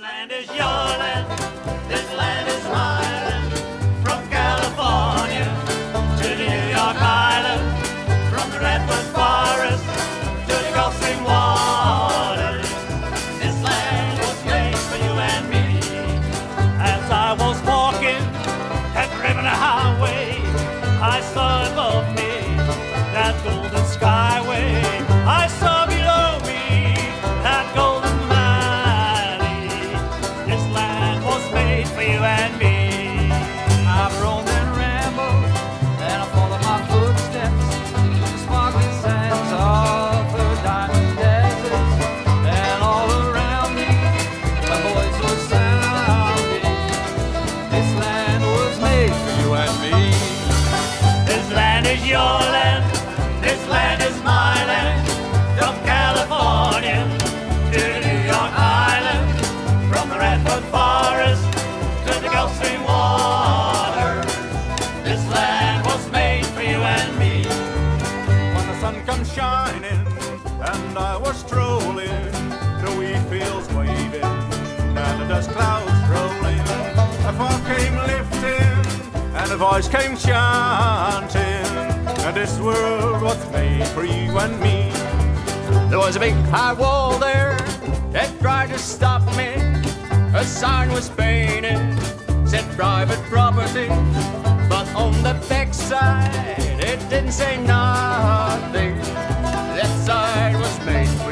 land is your land, this land is my land. From California to the New York Island, from the Redwood Forest to the Gulf Stream waters. This land was made for you and me. As I was walking that river highway, I saw above me that golden skyway. I saw below me that golden valley. This land was made for you and me. I've roamed and rambled, and I followed my footsteps to the sparkling sands of the diamond deserts. And all around me, a voice was sounding. This land was made for you and me. This land is your land, this land is my land. From California to the New York Island, from the Redwood Forest to the Gulf Stream water. This land was made for you and me. When the sun comes shining and I was strolling, the wheat fields waving and the dust clouds rolling, a fog came lifting and a voice came chanting, and this world was made for you and me. There was a big high wall there that tried to stop me. A sign was painted, said private property, but on the backside it didn't say nothing. That sign was made for